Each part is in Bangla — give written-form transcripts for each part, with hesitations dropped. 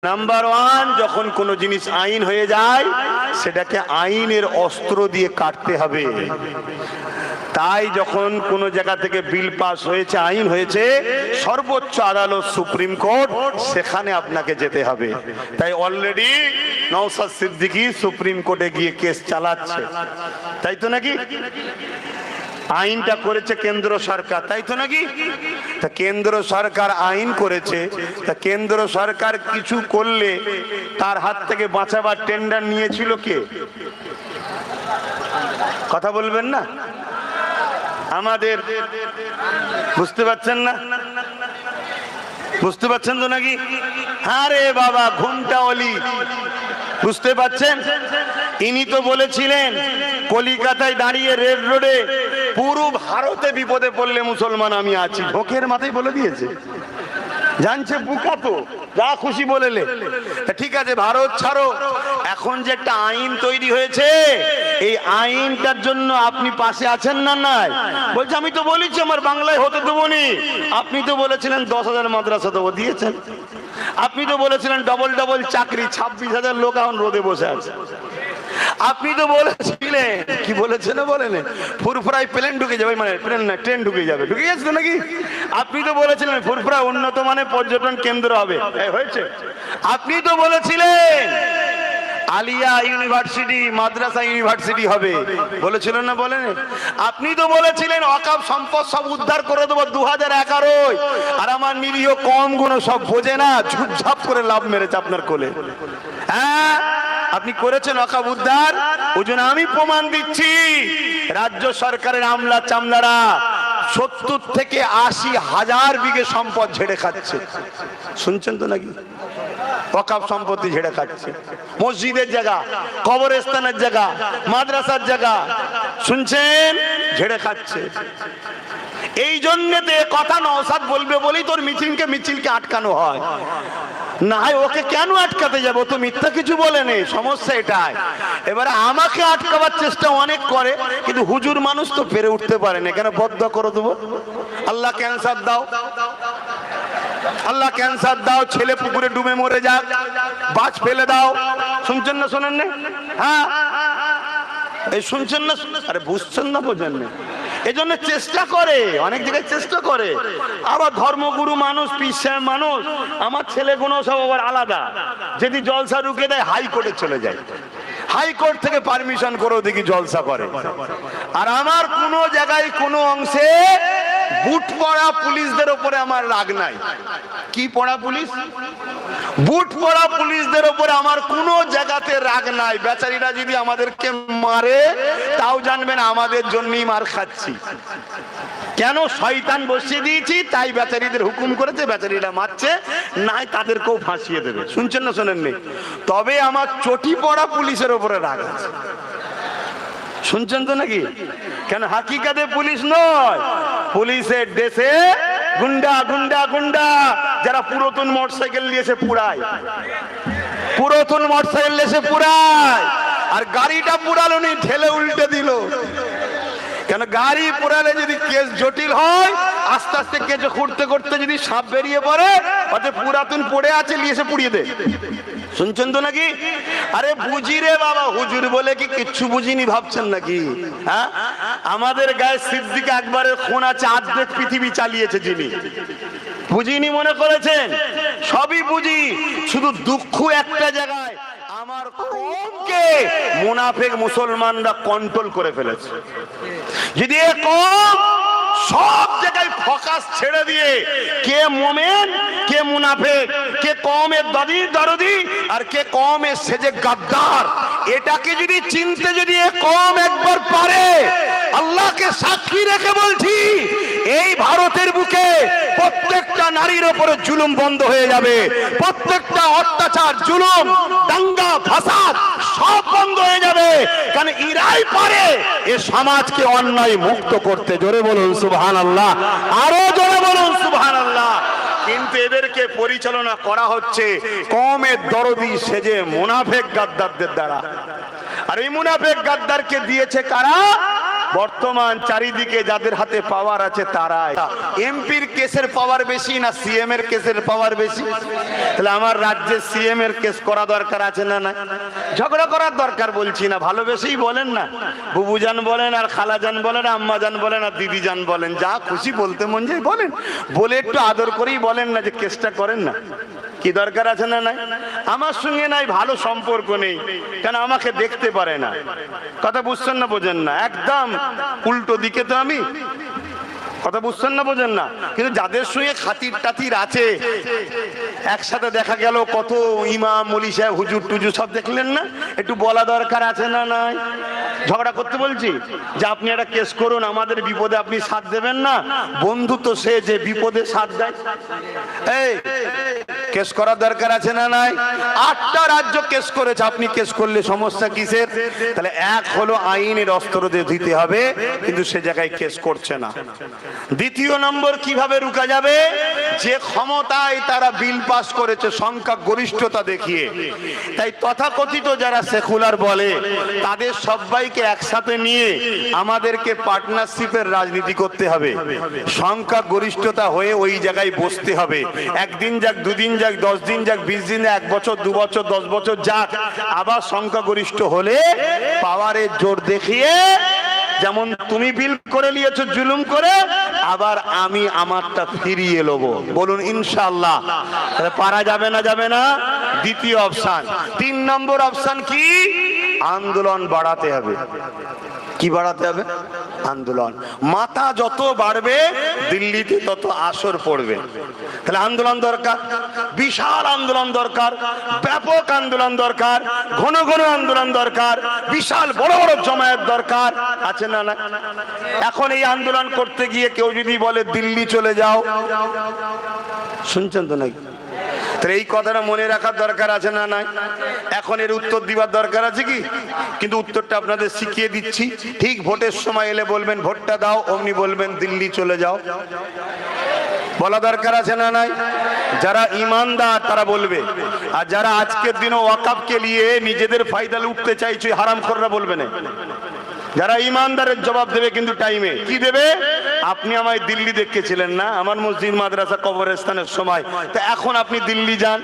নাম্বার ওয়ান, যখন কোনো জিনিস আইন হয়ে যায় সেটাকে আইনের অস্ত্র দিয়ে কাটতে হবে। তাই যখন কোনো জায়গা থেকে বিল পাস হয়েছে, আইন হয়েছে, সর্বোচ্চ আদালত সুপ্রিম কোর্ট, সেখানে আপনাকে যেতে হবে। তাই অলরেডি নওশাদ সিদ্দিকী সুপ্রিম কোর্টে গিয়ে কেস চালাচ্ছে, তাই তো নাকি? আইনটা করেছে কেন্দ্র সরকার, তাই তো নাকি? তা কেন্দ্র সরকার আইন করেছে, তা কেন্দ্র সরকার কিছু করলে তার হাত থেকে বাঁচাবার টেন্ডার নিয়েছিল কে? কথা বলবেন না? আমাদের বুঝতে পারছেন না? বুঝতে পারছেন তো নাকি? আরে বাবা ঘুমটা অলি, বুঝতে পারছেন? ইনি তো বলেছিলেন কলিকাতায় দাঁড়িয়ে রেড রোডে, পুরো ভারতে বিপদে পড়লে মুসলমান আমি আছি। ঢোকের মাথায় বলে দিয়েছে, জানছে বুকা তো, যা খুশি বলেলে। ঠিক আছে, ভারত ছাড়ো। এখন যে একটা আইন তৈরি হয়েছে, এই আইনটার জন্য আপনি পাশে আছেন না? নাই। বলছে আমি তো বলেছি আমার বাংলায় হতে দেবো নি। আপনি তো বলেছিলেন 10,000 মাদ্রাসা দেবো, দিয়েছেন। আপনি তো বলেছিলেন ডবল ডবল চাকরি, 26,000 লোক এখন রোদে বসে আছে। আপনি তো বলেছিলেন, কি বলেছেন বলেন, ফুরফুরায় প্লেন ঢুকে যাবে, মানে প্লেন না ট্রেন ঢুকে যাবে, ঢুকে গেছে নাকি? আপনি তো বলেছিলেন ফুরফুরা উন্নত মানের পর্যটন কেন্দ্র হবে, হয়েছে। আপনি তো বলেছিলেন আলিয়া ইউনিভার্সিটি, মাদ্রাসা ইউনিভার্সিটি হবে, বলেছিলেন না? বলেন। আপনি তো বলেছিলেন অকাপ সম্পদ সব উদ্ধার করে দেবো 2011। আর আমার নিরীহ কম গুলো সব বোঝে না, ঝুপঝাপ করে লাভ মেরেছে আপনার কোলে। হ্যাঁ, আপনি করেছেন অকাপ উদ্ধার। ওই জন্য আমি প্রমাণ দিচ্ছি, রাজ্য সরকারের আমলা চামলারা 70 থেকে 80,000 বিঘে সম্পদ ঝেড়ে খাচ্ছে। শুনছেন তো নাকি? ওয়াকফ সম্পত্তি ঝেড়ে খাচ্ছে, মসজিদের জায়গা, কবরস্থানের জায়গা, মাদ্রাসার জায়গা, শুনছেন, ঝেড়ে খাচ্ছে। এই জন্যতে কথা নওশাদ বলবে বলেই তোর মিছিলকে আটকানো হয়। না হয় ওকে কেন আটকাতে যাবো? তো মিথ্যা কিছু বলে নেই, সমস্যা এটাই। এবারে আমাকে আটকাবার চেষ্টা অনেক করে, কিন্তু হুজুর মানুষ তো পেরে উঠতে পারে না। কেন বদদোয়া করে দেবো? আল্লাহ ক্যান্সার দাও, আল্লাহ ক্যান্সার দাও, ছেলে পুকুরে ডুবে মরে যাক, বাজ ফেলে দাও। শুনছেন না? শোনেন না? হ্যাঁ, এই শুনছেন না? আরে বুঝছেন না, বোঝেন না? এই জন্য চেষ্টা করে, অনেক জায়গায় চেষ্টা করে। আবার ধর্মগুরু মানুষ, পীর সাহেব মানুষ, আমার ছেলেগুলো সব আবার আলাদা। যদি জলসা রুকে দেয় হাইকোর্টে চলে যায়, হাইকোর্ট থেকে পারমিশন করেও দেখি জলসা করে। আর আমার কোনো জায়গায় কোনো অংশে বুট পড়া পুলিশদের উপরে আমার রাগ নাই। কি পড়া পুলিশ? বুট পড়া পুলিশদের উপরে আমার কোনো জায়গাতে রাগ নাই। বেচারীরা যদি আমাদেরকে মারে, তাও জানবেন আমাদের জন্যই মার খাচ্ছি। কেন? শয়তান বসিয়ে দিয়েছি, তাই বেচারীদের হুকুম করেছে, বেচারীরা মারছে, নাই তাদেরকেও ফাঁসিয়ে দেবে। শুনছেন না? শোনেননি? তবে আমার চটি পড়া পুলিশের উপরে রাগ আছে। শুনছেন তো নাকি? কেন? হাকিকাতে পুলিশ নয়, পুলিশের দেশে গুন্ডা গুন্ডা গুন্ডা, যারা পুরাতন মোটরসাইকেল নিয়েছে পুরায়, পুরাতন মোটরসাইকেল নিয়েছে পুরায়, আর গাড়িটা পুরালো নি, ঠেলে উল্টে দিল। কেন? গাড়ি পুরালে যদি কেস জটিল হয়, আস্তে আস্তে কেঁচো খুঁড়তে করতে যদি সাপ বেরিয়ে পড়ে, অর্থাৎ পুরাতন পড়ে আছে, নিয়ে এসে পুড়িয়ে দে। শুনছেন তো নাকি? আরে বুঝি রে বাবা, হুজুর বলে কি কিচ্ছু বুঝিনি ভাবছেন নাকি? হ্যাঁ, আমাদের গায়ে সিদ্দিক আকবরের খুন আছে, অর্ধেক পৃথিবী চালিয়েছে যিনি। বুঝিনি মনে করেছেন? সবই বুঝি, শুধু দুঃখ একটা জায়গায়, আমার কমকে মুনাফিক মুসলমানরা কন্ট্রোল করে ফেলেছে। যদি এ কম সব জায়গায় ফোকাস ছেড়ে দিয়ে কে মোমেন, কে মুনাফিক, কে কমের দরদি আর কে কমের সেজে গাদ্দার, এটাকে যদি চিনতে যদি এ কম একবার পারে, আল্লাহকে সাক্ষী রেখে বলছি, এই ভারতের বুকে প্রত্যেকটা নারীর উপরে জুলুম বন্ধ হয়ে যাবে, প্রত্যেকটা অত্যাচার, জুলুম, দাঙ্গা, ফাসাদ সব বন্ধ হয়ে যাবে। কারণ এরাই পারে এ সমাজকে অন্যায় মুক্ত করতে। জোরে বলুন সুবহানাল্লাহ, আরো জোরে বলুন সুবহানাল্লাহ। কিন্তু এদেরকে পরিচালনা করা হচ্ছে কমের দরদি সেজে মুনাফিক গাদ্দারদের দ্বারা। আর এই মুনাফিক গাদ্দারকে দিয়েছে কারা? বর্তমান চারিদিকে যাদের হাতে পাওয়ার আছে তারাই। এমপির কেসের পাওয়ার বেশি না সিএম এর কেসের পাওয়ার বেশি? তাহলে আমার রাজ্যে সিএম এর কেস করা দরকার আছে না? না, ঝগড়া করার দরকার বলছি না, ভালোবেসেই বলেন না, বুবুজান বলেন আর খালাজান বলেন, আম্মাজান বলেন আর দিদিজান বলেন, যা খুশি বলতে মন যায় বলেন, বলে একটু আদর করেই বলেন না যে কেসটা করেন না। কি দরকার আছে না? নাই, আমার সঙ্গে নাই ভালো সম্পর্ক নেই, কেন আমাকে দেখতে পারে না। কথা বুঝছেন না বোঝেন না? একদম উল্টো দিকে তো আমি। কথা বুঝছেন না বোঝেন না? কিন্তু যাদের সঙ্গে খাতির টাতির আছে, একসাথে দেখা গেল কত ইমাম মলি সাহেব হুজুর টুজুর সব দেখলেন না, একটু বলা দরকার আছে না? নাই, ঝগড়া করতে বলছি যে আপনি একটা কেস করুন, আমাদের বিপদে আপনি সাথ দেবেন না? বন্ধু তো সে যে বিপদে সাথ দেয়। এই কেস করার দরকার আছে না? নাই, 8টা রাজ্য কেস করেছে, আপনি কেস করলে সমস্যা কিসের? তাহলে এক হলো আইনের অস্ত্র দিয়ে দিতে হবে, কিন্তু সে জায়গায় কেস করছে না। দ্বিতীয় নম্বর, কিভাবে রুকা যাবে? যে ক্ষমতায় তারা বিল পাস করেছে সংখ্যা গরিষ্ঠতা দেখিয়ে, তাই তথাকথিত যারা সেকুলার বলে তাদের সবাইকে একসাথে নিয়ে আমাদেরকে পার্টনারশিপের রাজনীতি করতে হবে, সংখ্যা গরিষ্ঠতা হয়ে ওই জায়গায় বসতে হবে। একদিন যাক, দুদিন যাক, 10 দিন যাক, 20 দিন, 1 বছর, 2 বছর, 10 বছর যাক, আবার সংখ্যা গরিষ্ঠ হলে পাওয়ারের জোর দেখিয়ে, যেমন তুমি বিল করে নিয়েছো জুলুম করে, আবার আমি আমারটা ফিরিয়ে নেব। বলুন ইনশাআল্লাহ। তাহলে পারা যাবে না? যাবে না। দ্বিতীয় অপশন। 3 নম্বর অপশন কি? আন্দোলন বাড়াতে হবে। কি বাড়াতে হবে? আন্দোলন। মাথা যত বাড়বে দিল্লিতে তত আসর পড়বে। তাহলে আন্দোলন দরকার, বিশাল আন্দোলন দরকার, ব্যাপক আন্দোলন দরকার, ঘন ঘন আন্দোলন দরকার, বিশাল বড় বড় জমায়েত দরকার আছে না? না, এখন এই আন্দোলন করতে গিয়ে কেউ যদি বলে দিল্লি চলে যাও, শুনছেন তো নাকি? তাহলে এই কথাটা মনে রাখার দরকার আছে না? নাই, এখন এর উত্তর দিবার দরকার আছে কি? কিন্তু উত্তরটা আপনাদের শিখিয়ে দিচ্ছি। ঠিক ভোটের সময় এলে বলবেন ভোটটা দাও, অমনি বলবেন দিল্লি চলে যাও। বলা দরকার আছে না? নাই, যারা ইমানদার তারা বলবে, আর যারা আজকের দিনে ওয়াকাফকে নিয়ে নিজেদের ফায়দা উঠতে চাইছে হারামখোররা বলবে না। যারা ইমানদারের জবাব দেবে কিন্তু টাইমে। কি দেবে? আপনি আমায় দিল্লি দেখেছিলেন না আমার মসজিদ মাদ্রাসা কবরস্থানের সময়, তো এখন আপনি দিল্লি যান।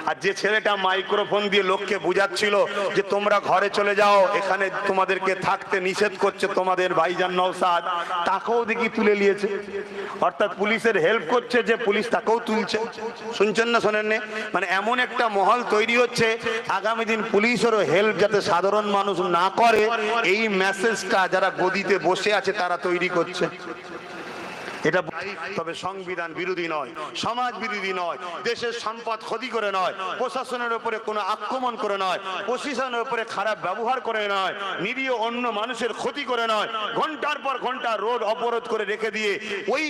আর যে ছেলেটা মাইক্রোফোন দিয়ে লোককে বুঝাচ্ছিল যে তোমরা ঘরে চলে যাও, এখানে তোমাদেরকে থাকতে নিষেধ করছে তোমাদের ভাইজান নওশাদ, তাকেও দেখি তুলে নিয়েছে। অর্থাৎ পুলিশের হেল্প করছে, যে পুলিশ তাকেও তুলছে। শুনছেন না শোনেননি? মানে এমন একটা মহল তৈরি হচ্ছে, আগামী দিন পুলিশেরও হেল্প যাতে সাধারণ মানুষ না করে, এই মেসেজটা যারা গদিতে বসে আছে তারা তৈরি করছে। এটা তবে সংবিধান বিরোধী নয়, সমাজ বিরোধী নয়, দেশের সম্পদ ক্ষতি করে নয়, প্রশাসনের উপরে কোনো আক্রমণ করে নয়, প্রশাসনের উপরে খারাপ ব্যবহার করে নয়, নিরীহ অন্য মানুষের ক্ষতি করে নয়। ঘন্টার পর ঘন্টা রোড অবরোধ করে রেখে দিয়ে ওই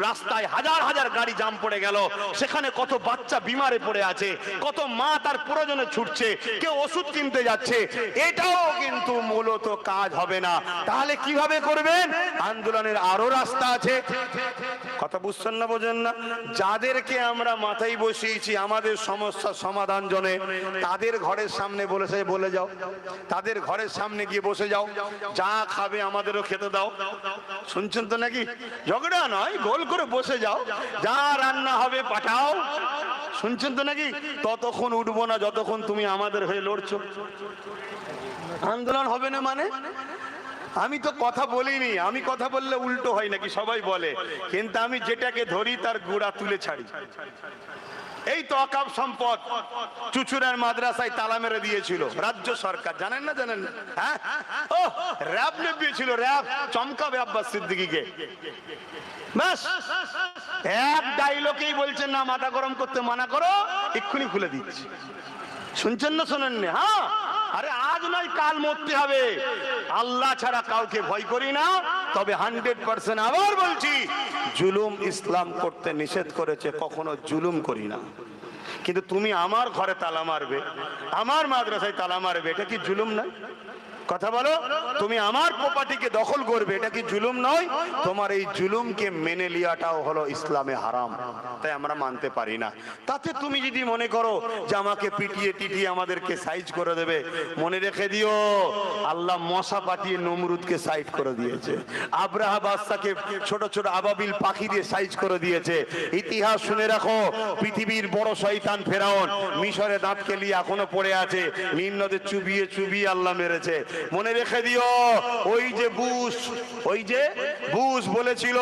রাস্তায় হাজার হাজার গাড়ি জাম পড়ে গেল, সেখানে কত বাচ্চা বিমারে পড়ে আছে, কত মা তার প্রয়োজনে ছুটছে, কেউ ওষুধ কিনতে যাচ্ছে। এটাও কিন্তু মূলত কাজ হবে না। তাহলে কিভাবে করবেন? আন্দোলনের আরো রাস্তা আছে। কথা বুঝছেন না বোঝেন না? যাদেরকে আমরা মাথায় বসিয়েছি আমাদের সমস্যা সমাধান জন্য, তাদের ঘরের সামনে বলে যাও, তাদের ঘরের সামনে গিয়ে বসে যাও, যা খাবে আমাদেরও খেতে দাও। শুনছেন তো নাকি? ঝগড়া নয়, গোল করে বসে যাও, যা রান্না হবে পাঠাও। শুনছেন তো নাকি? ততক্ষণ উঠবো না যতক্ষণ তুমি আমাদের হয়ে লড়ছো। আন্দোলন হবে না মানে? আমি তো কথা বলিনি, আমি কথা বললে উল্টো হয় নাকি সবাই বলে, কিন্তু আমি যেটাকে ধরি তার গুড়া তুলে ছাড়ি। এই তো ওয়াকফ সম্পদ চুচুড়ার মাদ্রাসায় তালা মেরে দিয়েছিল রাজ্য সরকার, জানেন না? জানেন না? হ্যাঁ, ও র‍্যাব দিয়েছিল, র‍্যাব চমকাবে আব্বাস সিদ্দিকীকে। ব্যাস এক ডায়লগেই বলছেন না মাথা গরম করতে মানা করো, এক্ষুনি খুলে দিচ্ছি। শুনছেন না শোনেননি? হ্যাঁ, আরে আজ নয় কাল মরতে হবে। আল্লাহ ছাড়া কাউকে ভয় করি না, তবে 100% আবার বলছি, জুলুম ইসলাম করতে নিষেধ করেছে, কখনো জুলুম করি না। কিন্তু তুমি আমার ঘরে তালা মারবে, আমার মাদ্রাসায় তালা মারবে, এটা কি জুলুম নয়? কথা বলো, তুমি আমার প্রপার্টিকে দখল করবে, এটা কি জুলুম নয়? তোমার এই জুলুমকে মেনে লিয়াটাও হলো ইসলামে হারাম, তাই আমরা মানতে পারি না। তাতে তুমি যদি মনে করো যে আমাকে পিটিয়ে টিটিয়ে আমাদেরকে সাইজ করে দেবে, মনে রেখে দিও আল্লাহ মশা পাঠিয়ে নমরুদকে সাইজ করে দিয়েছে, আব্রাহা বাদশাকে ছোট ছোট আবাবিল পাখি দিয়ে সাইজ করে দিয়েছে। ইতিহাস শুনে রাখো, পৃথিবীর বড় শয়তান ফেরাউন মিশরে দাঁত কেলিয়ে এখনো পড়ে আছে, নীল নদে চুবিয়ে চুবিয়ে আল্লাহ মেরেছে। মনে রেখে দিও ওই যে বুশ বলেছিল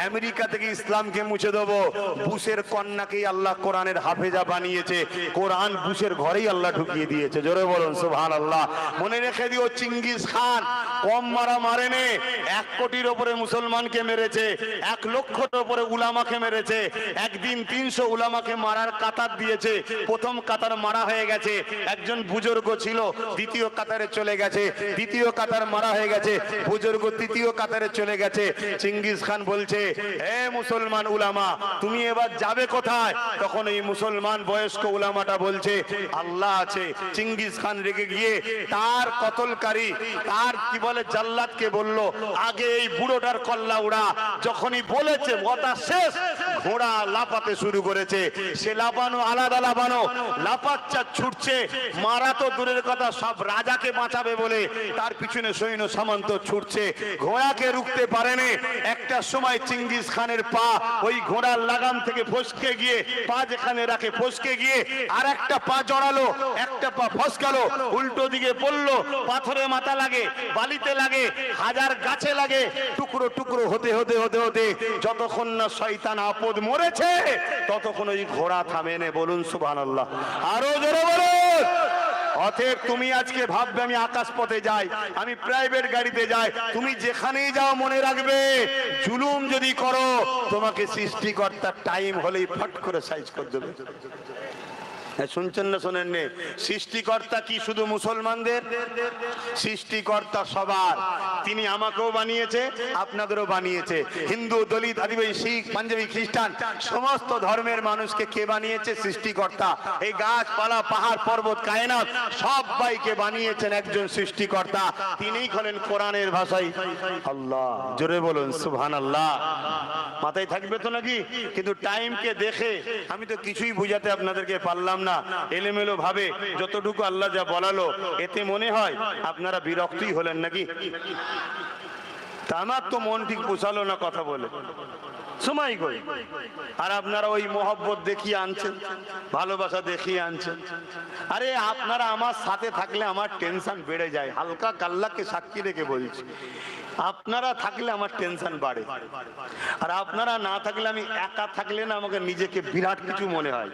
আমেরিকা থেকে ইসলামকে মুছে দেবো, বুশের কন্যাকেই আল্লাহ কোরআনের হাফেজা বানিয়েছে, কোরআন বুশের ঘরেই আল্লাহ ঢুকিয়ে দিয়েছে। জোরে বলুন সুবহানাল্লাহ। মনে রেখে দিও চিঙ্গিস খান কম মারা মারেনে, 1 কোটির উপরে মুসলমানকে মেরেছে, 1 লক্ষর উপরে উলামাকে মেরেছে। একদিন 300 উলামাকে মারার কাতার দিয়েছে, প্রথম কাতার মারা হয়ে গেছে, একজন বুজুর্গ ছিল, দ্বিতীয় কাতারে চলে গেছে, দ্বিতীয় কাতার মারা হয়ে গেছে, বুজুর্গ তৃতীয় কাতারে চলে গেছে। চিঙ্গিস খান বলছে, হে মুসলমান উলামা তুমি এবার যাবে কোথায়? তখন এই মুসলমান বয়স্ক উলামাটা বলছে আল্লাহ আছে। চিঙ্গিস খান রেগে গিয়ে তার কতলকারী, তার কি বলে জাল্লাদকে বলল, আগে এই বুড়োটার কল্লা উড়া। যখনই বলেছে কথা শেষ, ঘোড়া লাফাতে শুরু করেছে। সে লাফানো আলাদা লাফানো, লাফাচ্ছা ছুটছে, মারা তো দূরের কথা, সব রাজাকে বাঁচাবে বলে তার পিছনে সৈন্য সামন্ত ছুটছে, ঘোড়াকে রুখতে পারেনি। একটা সময় চিঙ্গিস খানের পা ওই ঘোড়ার লাগাম থেকে ফসকে গিয়ে, পা যেখানে রাখে ফসকে গিয়ে আর একটা পা জড়ালো, একটা পা ফসকালো, উল্টো দিকে পড়লো, পাথরে মাথা লাগে, বালিতে লাগে, হাজার গাছে লাগে, টুকরো টুকরো হতে হতে হতে হতে যতক্ষণ না শয়তান আপদ মরেছে ততক্ষণ ওই ঘোড়া থামেনে। বলুন সুবহানাল্লাহ, আরো জোরে বলুন। অতএব তুমি আজকে ভাববে আমি আকাশ পথে যাই, আমি প্রাইভেট গাড়িতে যাই, তুমি যেখানেই যাও মনে রাখবে জুলুম যদি করো তোমাকে সৃষ্টিকর্তার টাইম হলেই ফট করে সাইজ করে দেবে। শুনছেন না শোনেন নে? সৃষ্টিকর্তা কি শুধু মুসলমানদের? সৃষ্টিকর্তা সবার। তিনি আমাকেও বানিয়েছে, আপনাদেরও বানিয়েছে। হিন্দু, দলিত, আদিবাসী, শিখ, পাঞ্জাবি, খ্রিস্টান সমস্ত ধর্মের মানুষকে কে বানিয়েছে? সৃষ্টিকর্তা। এই গাছপালা, পাহাড়, পর্বত, কায়নাত সবাইকে বানিয়েছেন একজন সৃষ্টিকর্তা, তিনিই হলেন কোরআনের ভাষায় আল্লাহ। জোরে বলুন সুবহানাল্লাহ। মাথায় থাকবে তো নাকি? কিন্তু টাইমকে দেখে আমি তো কিছুই বুঝাতে আপনাদেরকে পারলাম না, এলোমেলো ভাবে যতটুকু আল্লাহ যা বলালো, এতে মনে হয় আপনারা বিরক্তই হলেন নাকি? তা আমার তো মন ঠিক পোষালো না কথা বলে, সময় কই। আর আপনারা ওই মোহব্বত দেখিয়ে আনছেন, ভালোবাসা দেখিয়ে আনছেন। আরে আপনারা আমার সাথে থাকলে আমার টেনশন বেড়ে যায়, হালকা কাল্লাকে সাক্ষী রেখে বলছি। আপনারা থাকলে আমার টেনশন বাড়ে, আর আপনারা না থাকলে, আমি একা থাকলে না আমাকে নিজেকে বিরাট কিছু মনে হয়।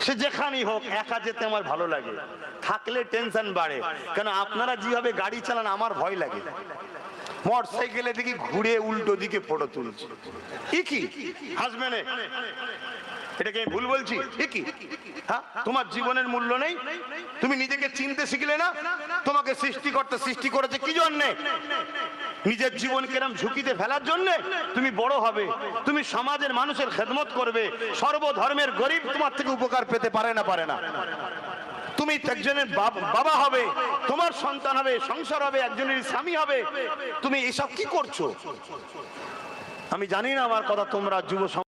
সে যেখানেই হোক একা যেতে আমার ভালো লাগে, থাকলে টেনশন বাড়ে। কেন আপনারা যেভাবে গাড়ি চালান আমার ভয় লাগে। মোটর সাইকেলে দেখি ঘুরে উল্টো দিকে ফটো তুলছে, কি হাসবে না? এটাকে ভুল বলছি? কি হ্যাঁ, তোমার জীবনের মূল্য নেই? তুমি নিজেকে চিনতে শিখলে না? তোমাকে সৃষ্টিকর্তা সৃষ্টি করেছে কি জন্যে? নিজের জীবন কেরম ঝুঁকিতে ফেলার জন্য? তুমি বড় হবে, তুমি সমাজের মানুষের খেদমত করবে, সর্বধর্মের গরিব তোমার থেকে উপকার পেতে পারে না। তুমি একজনের বাবা হবে, তোমার সন্তান হবে, সংসার হবে, একজনের স্বামী হবে। তুমি এসব কি করছো? আমি জানি না আমার কথা তোমরা যুব